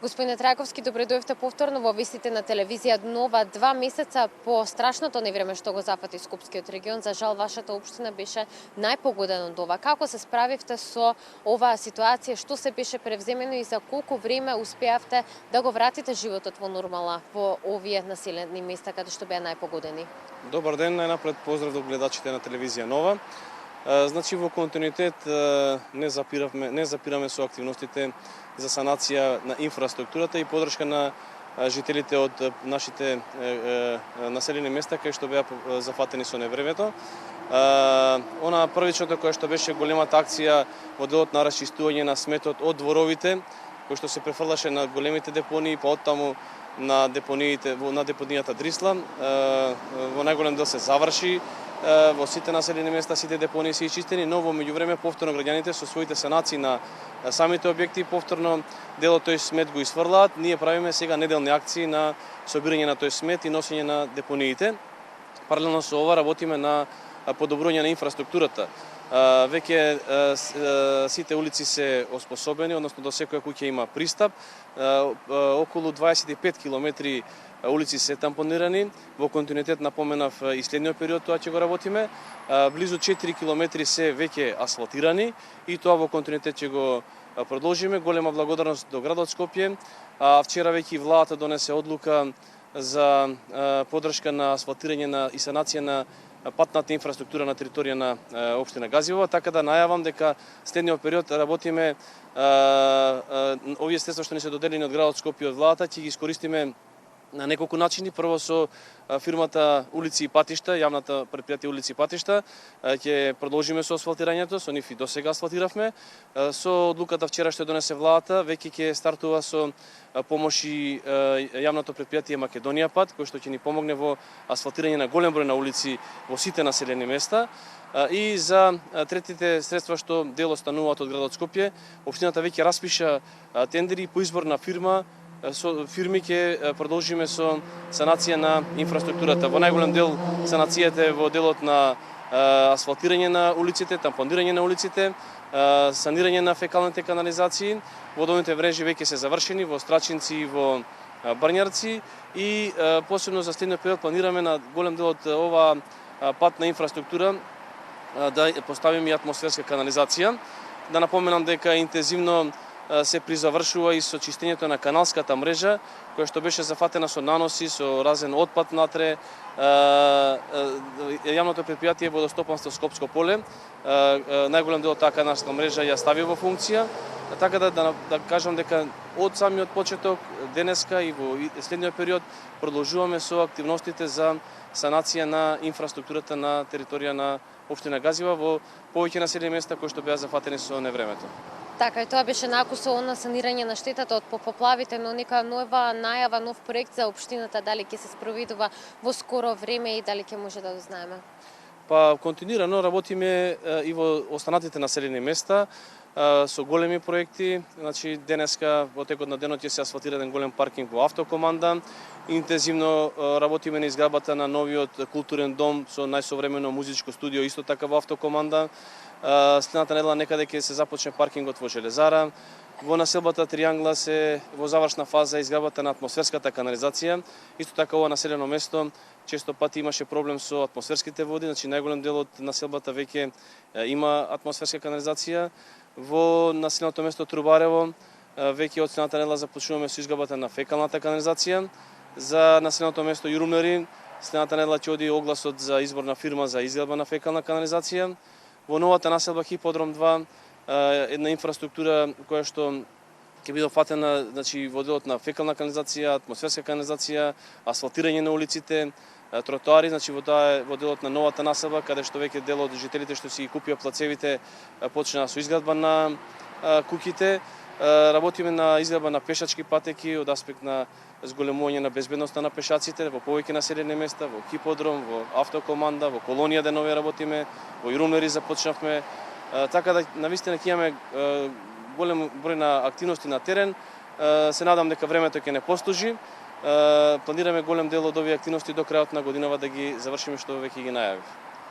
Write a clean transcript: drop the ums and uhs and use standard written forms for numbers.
Господине Трајковски, добре дојдовте повторно во вестите на телевизија Нова 2 месеца по страшното невреме што го зафати Скопскиот регион. За жал, вашата општина беше најпогодена од ова. Како се справивте со оваа ситуација? Што се беше превземено и за колку време успеавте да го вратите животот во нормала во овие населени места каде што беа најпогодени? Добар ден, најнапред поздрав до гледачите на телевизија Нова. Значи во континуитет не запираме со активностите за санација на инфраструктурата и подршка на жителите од нашите населени места кај што беа зафатени со невремето. Она првичното кое што беше големата акција во делот на расчистување на сметот од дворовите, кој што се префрлаше на големите депонии, па оттаму на депонијата Дрисла. Во најголем дел се заврши. Во сите населени места сите депонии се ичистени, но во меѓувреме повторно граѓаните со своите санации на самите објекти повторно дел од тој смет го исфрлаат. Ние правиме сега неделни акции на собирање на тој смет и носење на депониите. Паралелно со ова работиме на подобрување на инфраструктурата. Веќе сите улици се оспособени, односно до секоја куќа има пристап. Околу 25 километри улици се тампонирани. Во континуитет напоменав и следниот период тоа ќе го работиме. Близу 4 километри се веќе асфалтирани и тоа во континуитет ќе го продолжиме. Голема благодарност до градот Скопје. Вчера веќе владата донесе одлука за поддршка на асфалтирање и санација на патната инфраструктура на територија на општина Газивова, така да најавам дека следниот период работиме овие средства што ни се доделени од градот Скопје од владата, ќе ги искористиме на неколку начини. Прво со фирмата Улици и патишта, јавната претпријатие Улици и патишта, ќе продолжиме со асфалтирањето, со нив и досега асфалтиравме. Со одлуката вчера што донесе владата, веќе ќе стартува со помош и јавното претпријатие Македонија пат, кој што ќе ни помогне во асфалтирање на голем број на улици во сите населени места. И за третите средства што дел остануваат од градот Скопје, општината веќе распиша тендери по избор на фирми ќе продолжиме со санација на инфраструктурата. Во најголем дел санацијата е во делот на асфалтирање на улиците, тампонирање на улиците, санирање на фекалните канализации. Водовните мрежи веќе се завршени во Страчинци и во Брњарци и посебно за следниот период планираме на голем дел од оваа патна инфраструктура да поставиме и атмосферска канализација. Да напоменам дека интензивно се призавршува и со чистењето на каналската мрежа, која што беше зафатена со наноси, со разен отпад натре. Јавното претпријатие Водостопанство Скопско поле, најголем дел од таа каналска мрежа ја стави во функција, така да кажам дека од самиот почеток, денеска и во следниот период продолжуваме со активностите за санација на инфраструктурата на територија на општина Газива во повеќе населени места кои што беа зафатени со невремето. Така, и тоа беше накусо на санирање на штетата од поплавите, но нека нова најава, нов проект за општината, дали ќе се спроведува во скоро време и дали ќе може да дознаеме? Па континуирано работиме и во останатите населени места со големи проекти. Значи денеска во текот на денот ќе се асфалтира еден голем паркинг во Автокоманда. Интензивно работиме на изградбата на новиот културен дом со најсовремено музичко студио исто така во Автокоманда. Следната недела некаде ќе се започне паркингот во Железара. Во населбата Триангла се во завршна фаза изградбата на атмосферската канализација. Исто така ова населено место често пати имаше проблем со атмосферските води, значи најголем дел од населбата веќе има атмосферска канализација. Во населеното место Трубарево веќе од следната недела започнуваме со изградбата на фекалната канализација. За населеното место Јурумнери следната недела ќе оди огласот за избор на фирма за изградба на фекална канализација. Во новата населба Хиподром 2 една инфраструктура која што ќе биде фатена, значи во делот на фекална канализација, атмосферска канализација, асфалтирање на улиците, тротоари, значи во делот на новата населба каде што веќе дел од жителите што си ги купија плацевите почнаа со изградба на куќите. Работиме на изградба на пешачки патеки од аспект на зголемување на безбедноста на пешаците во повеќе населени места, во Хиподром, во Автокоманда, во Колонија денове работиме, во Јурумнери започнавме. Така да навистина ќе имаме голем број на активности на терен. Се надам дека времето ќе не послужи. Планираме голем дел од овие активности до крајот на годинава да ги завршиме што веќе ги најавив.